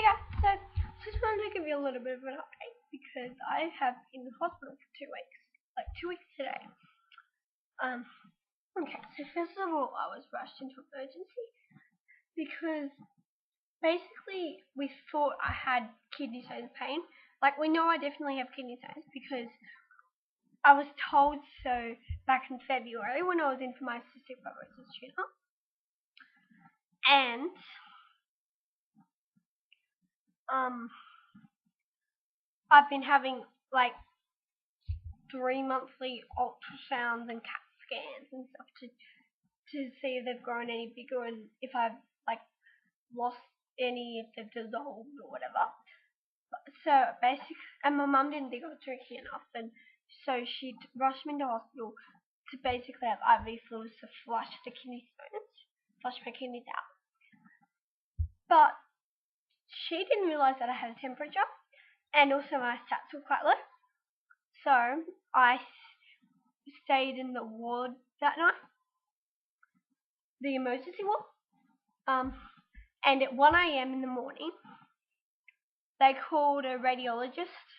yeah, so just wanted to give you a little bit of an update because I have been in the hospital for 2 weeks, like 2 weeks today. Okay, so first of all, I was rushed into emergency because basically we thought I had kidney stones pain. Like, we know I definitely have kidney stones because I was told so back in February when I was in for my cystic fibrosis tune-up. And I've been having like 3 monthly ultrasounds and CAT scans and stuff to see if they've grown any bigger and if I've like lost any, if they've dissolved or whatever. So basically, and my mum didn't think I was drinking enough, and so she rushed me to hospital to basically have IV fluids to flush the kidney stones, flush my kidneys out. But she didn't realise that I had a temperature, and also my stats were quite low. So I stayed in the ward that night, the emergency ward. And at 1 a.m. in the morning, they called a radiologist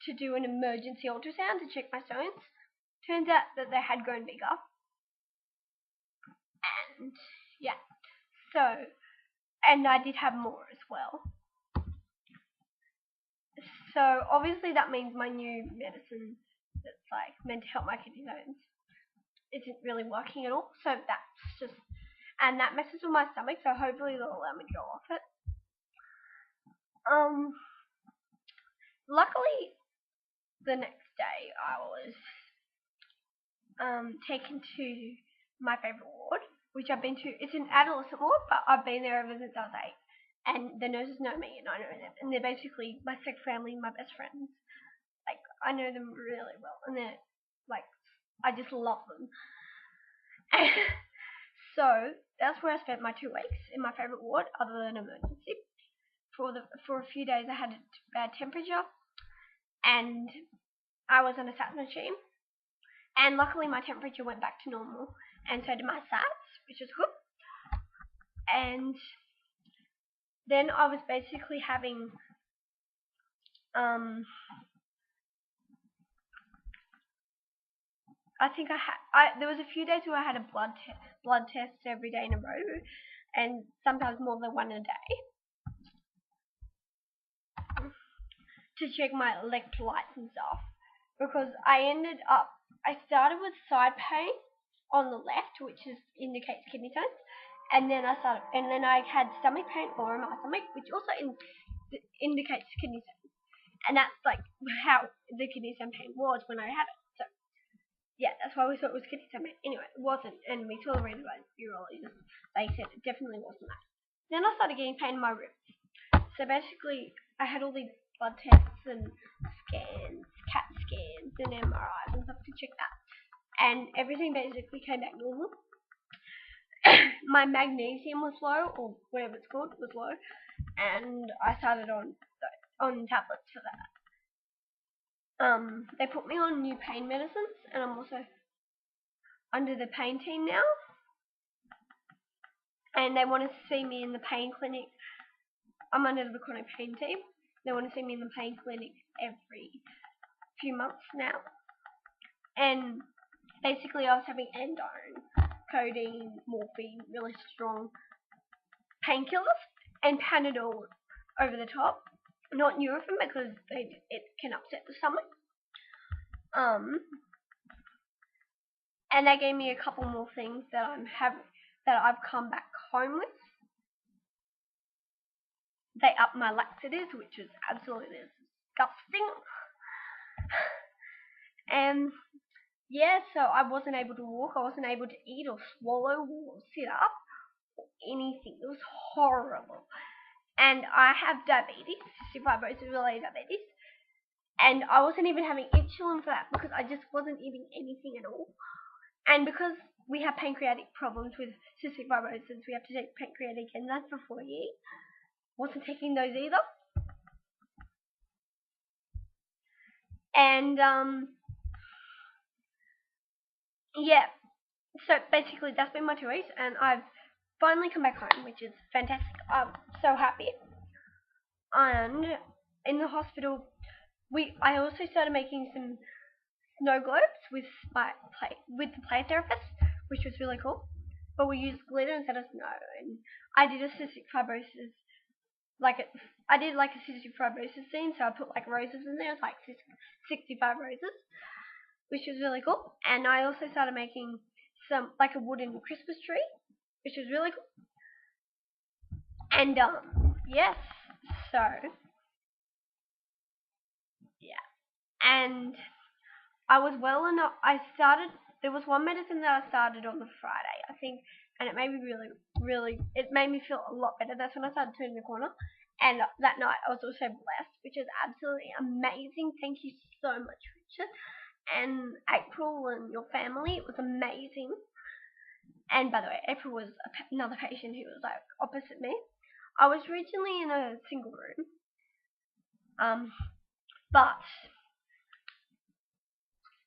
to do an emergency ultrasound to check my stones. Turns out that they had grown bigger. And yeah, so, and I did have more as well. So obviously that means my new medicine that's like meant to help my kidney stones isn't really working at all. So that's just, and that messes with my stomach, so hopefully they'll allow me to go off it. Luckily, the next day I was taken to my favourite ward, which I've been to. It's an adolescent ward, but I've been there ever since I was 8. And the nurses know me, and I know them. And they're basically my sick family, my best friends. Like, I know them really well, and they're like, I just love them. So that's where I spent my 2 weeks, in my favourite ward, other than emergency. For a few days I had a bad temperature, and I was on a SAT machine, and luckily my temperature went back to normal, and so did my SATs, which is good. And then I was basically having there was a few days where I had a blood test every day in a row, and sometimes more than one a day, to check my electrolytes and stuff, because I started with side pain on the left, which indicates kidney stones, and then I had stomach pain all in my stomach, which also indicates kidney stones, and that's like how the kidney stone pain was when I had it. So yeah, that's why we thought it was kidney stone pain. Anyway, it wasn't, and we saw the urologist. They said it definitely wasn't that. Then I started getting pain in my ribs. So basically, I had all these blood tests and scans, CAT scans and MRIs and stuff to check that. And everything basically came back normal. My magnesium was low, or whatever it's called, was low. And I started on tablets for that. They put me on new pain medicines, and I'm also under the pain team now. And they want to see me in the pain clinic. I'm under the chronic pain team. They want to see me in the pain clinic every few months now. And basically I was having endone, codeine, morphine, really strong painkillers, and Panadol over the top. Not Nurofen, because it can upset the stomach. And they gave me a couple more things that I've come back home with. They upped my laxatives, which was absolutely disgusting. And yeah, so I wasn't able to walk, I wasn't able to eat or swallow or sit up or anything. It was horrible. And I have diabetes, cystic fibrosis related diabetes, and I wasn't even having insulin for that because I just wasn't eating anything at all. And because we have pancreatic problems with cystic fibrosis, we have to take pancreatic enzymes before you eat. Wasn't taking those either. And yeah, so basically that's been my 2 weeks, and I've finally come back home, which is fantastic. I'm so happy. And in the hospital, I also started making some snow globes with the play therapist, which was really cool. But we used glitter instead of snow, and I did a cystic fibrosis I did like a cystic fibrosis scene, so I put like roses in there. It's like 65 roses, which was really cool. And I also started making some like a wooden Christmas tree, which was really cool. And yes, so yeah, and I was well enough. There was one medicine that I started on the Friday, I think, and it made me it made me feel a lot better. That's when I started turning the corner. And that night I was also blessed, which was absolutely amazing. Thank you so much, Richard. And April and your family, it was amazing. And by the way, April was another patient who was like opposite me. I was originally in a single room, but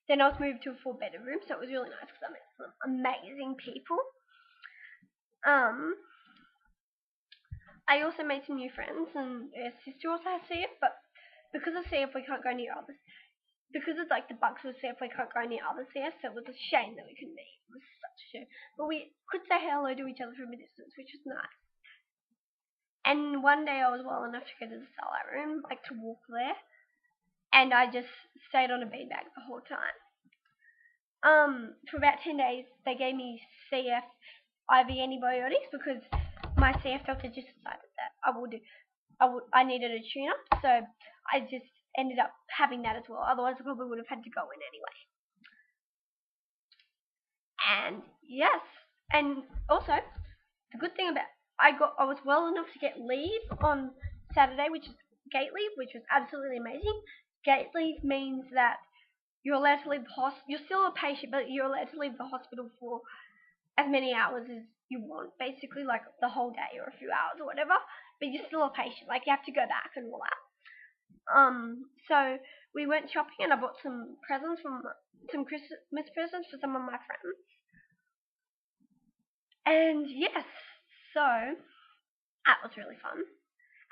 then I was moved to a 4-bedroom room, so it was really nice because I met some amazing people. I also made some new friends, and her sister also has CF, but because of CF we can't go near others. Because it's like the bugs with CF, we can't go near other CF, so it was a shame that we couldn't meet. It was such a shame. But we could say hello to each other from a distance, which was nice. And one day I was well enough to go to the satellite room, like to walk there, and I just stayed on a beanbag the whole time. For about 10 days, they gave me CF IV antibiotics because my CF doctor just decided that I needed a tune-up, so I just ended up having that as well. Otherwise, I probably would have had to go in anyway. And yes, and also the good thing about I was well enough to get leave on Saturday, which is gate leave, which was absolutely amazing. Gate leave means that you're allowed to leave the hospital. You're still a patient, but you're allowed to leave the hospital for as many hours as you want, basically, like the whole day or a few hours or whatever. But you're still a patient. Like, you have to go back and all that. So we went shopping and I bought some Christmas presents for some of my friends. And yes, so that was really fun.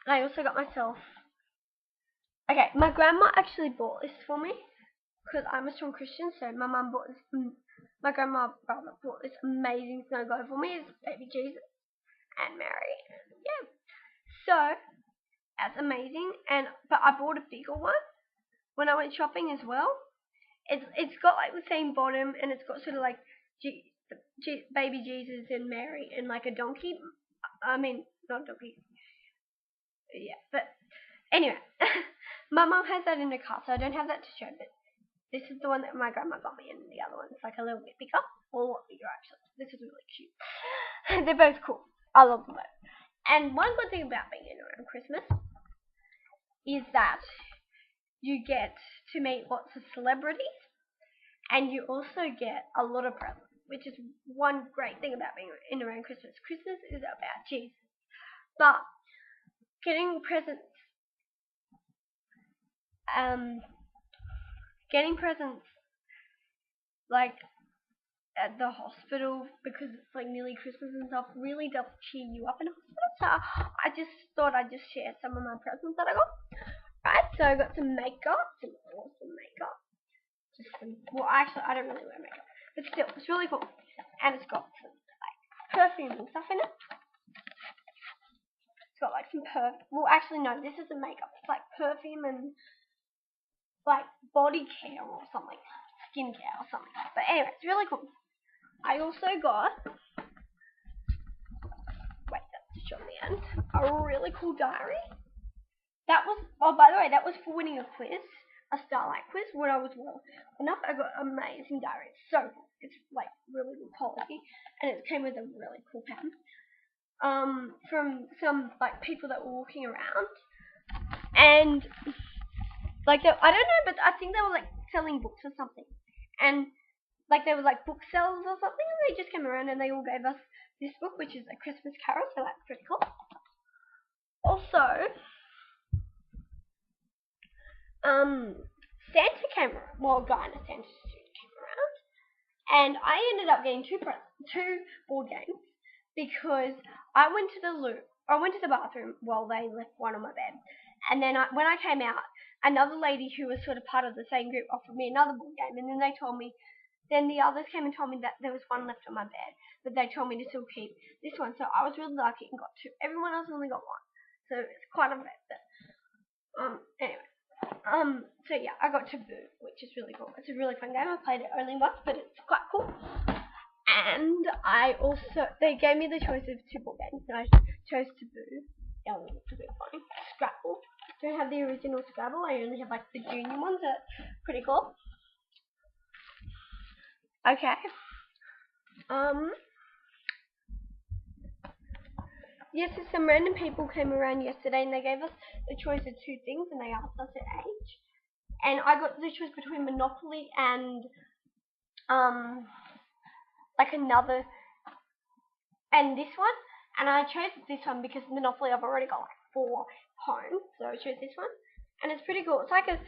And I also got myself. Okay, my grandma actually bought this for me because I'm a strong Christian. So my grandma brother bought this amazing snow globe for me. It's baby Jesus and Mary. Yeah. So that's amazing. But I bought a bigger one when I went shopping as well. It's got like the same bottom, and it's got sort of like baby Jesus and Mary and like a donkey. I mean, not donkey. Yeah, but anyway, my mum has that in her car, so I don't have that to show. But this is the one that my grandma got me, and the other one's like a little bit bigger, or a lot bigger actually. This is really cute. They're both cool. I love them both. And one good thing about being in around Christmas is that you get to meet lots of celebrities, and you also get a lot of presents, which is one great thing about being in around Christmas. Christmas is about Jesus, but getting presents, like at the hospital because it's like nearly Christmas and stuff really does cheer you up in a hospital. So I just thought I'd just share some of my presents that I got. Right, so I got some makeup, some awesome makeup. Actually, I don't really wear makeup, but still, it's really cool. And it's got some like perfume and stuff in it. It's got like some perfume. Well, actually, no, this isn't makeup. It's like perfume and like body care or something, skincare or something. But anyway, it's really cool. I also got that's show the end. A really cool diary. By the way, that was for winning a quiz, a Starlight quiz when I was well enough. I got an amazing diary. It's so cool. It's like really good quality, and it came with a really cool pen. From some like people that were walking around, and like I don't know, but I think they were like selling books or something, and like they were like booksellers or something, and they just came around and they all gave us this book, which is A Christmas Carol, so that's pretty cool. Also, Santa came around. Well, a guy in a Santa suit came around, and I ended up getting two board games because I went to the bathroom while they left one on my bed, And then when I came out, another lady who was sort of part of the same group offered me another board game, and then the others came and told me that there was one left on my bed, but they told me to still keep this one. So I was really lucky and got two. Everyone else only got one, so it's quite a bit. Anyway, so yeah, I got Taboo, which is really cool. It's a really fun game. I played it only once, but it's quite cool. And they gave me the choice of two board games, and I chose Taboo. Yeah, it's a bit funny. Scrabble. I don't have the original Scrabble. I only have like the junior ones. That's pretty cool. Okay. Yes, so some random people came around yesterday and they gave us the choice of two things and they asked us our age. And I got the choice between Monopoly and like another and this one. And I chose this one because Monopoly I've already got like 4 home, so I chose this one. And it's pretty cool. It's like a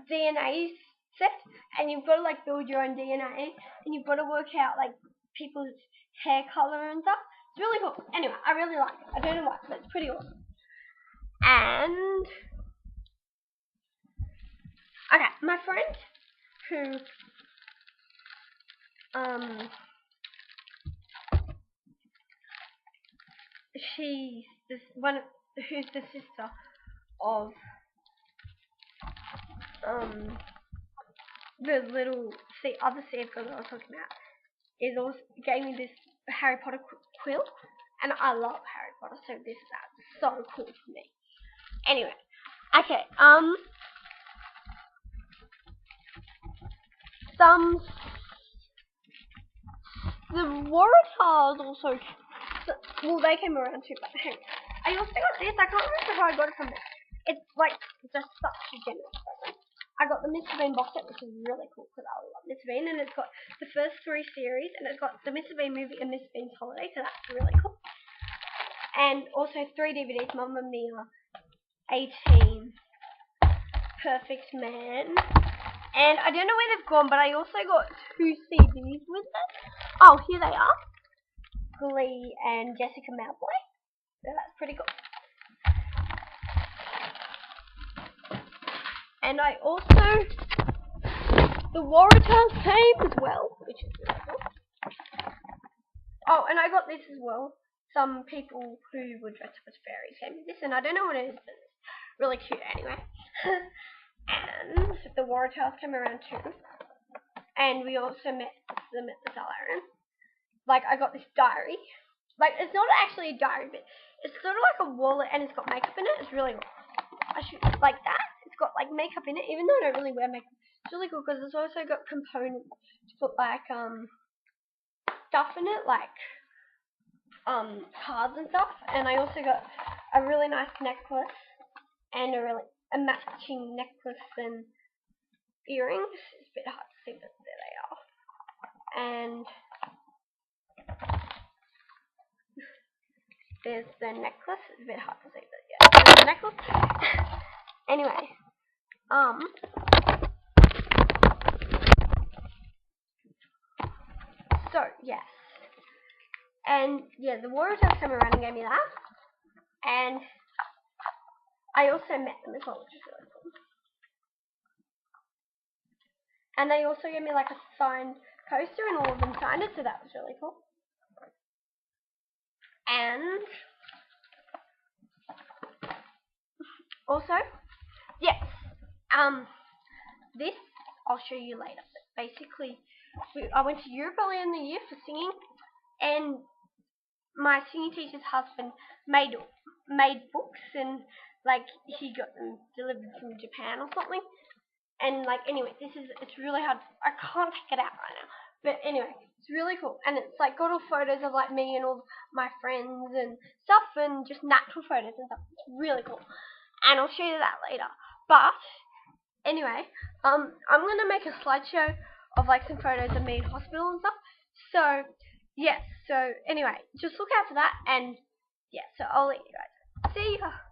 DNA set, and you've got to like build your own DNA, and you've got to work out like people's hair color and stuff. It's really cool. Anyway, I really like it. I don't know why, but it's pretty awesome. And okay, my friend who she's this one who's the sister of the little other CF girl that I was talking about is also gave me this Harry Potter quill, and I love Harry Potter, so that's so cool for me. Anyway, okay, the Waratahs also, well, they came around too, but hey, I also got this. I can't remember how I got it from there. It's like just such a generous present. I got the Mr. Bean box set, which is really cool because I love Mr. Bean, and it's got the first 3 series, and it's got the Mr. Bean movie and Mr. Bean's Holiday, so that's really cool. And also 3 DVDs, Mamma Mia, 18, Perfect Man, and I don't know where they've gone, but I also got 2 CDs with it. Oh, here they are, Glee and Jessica Malboy, so that's pretty cool. And I also, the Waratahs came as well, which is really cool. Oh, and I got this as well. Some people who were dressed up as fairies gave me this, and I don't know what it is, but it's really cute anyway. And the Waratahs came around too. And we also met them at the Salarian. Like, I got this diary. Like, it's not actually a diary, but it's sort of like a wallet, and it's got makeup in it. It's really cool. I should like that. It's got like makeup in it, even though I don't really wear makeup. It's really cool because it's also got components to put like stuff in it, like cards and stuff. And I also got a really nice necklace and a matching necklace and earrings. It's a bit hard to see, but there they are. And there's the necklace. It's a bit hard to see, but yeah, there's the necklace. Anyway, so yes, and yeah, the Waratahs came around and gave me that, and I also met them as well, which is really cool. And they also gave me like a signed coaster, and all of them signed it, so that was really cool. And also, yes, this I'll show you later. But basically, I went to Europe earlier in the year for singing, and my singing teacher's husband made books, and like he got them delivered from Japan or something. And like anyway, it's really hard. I can't take it out right now. But anyway, it's really cool, and it's like got all photos of like me and all my friends and stuff, and just natural photos and stuff. It's really cool, and I'll show you that later. But anyway, I'm gonna make a slideshow of like some photos of me in hospital and stuff. So yes, so anyway, just look out for that, and yeah, so I'll let you guys. See ya.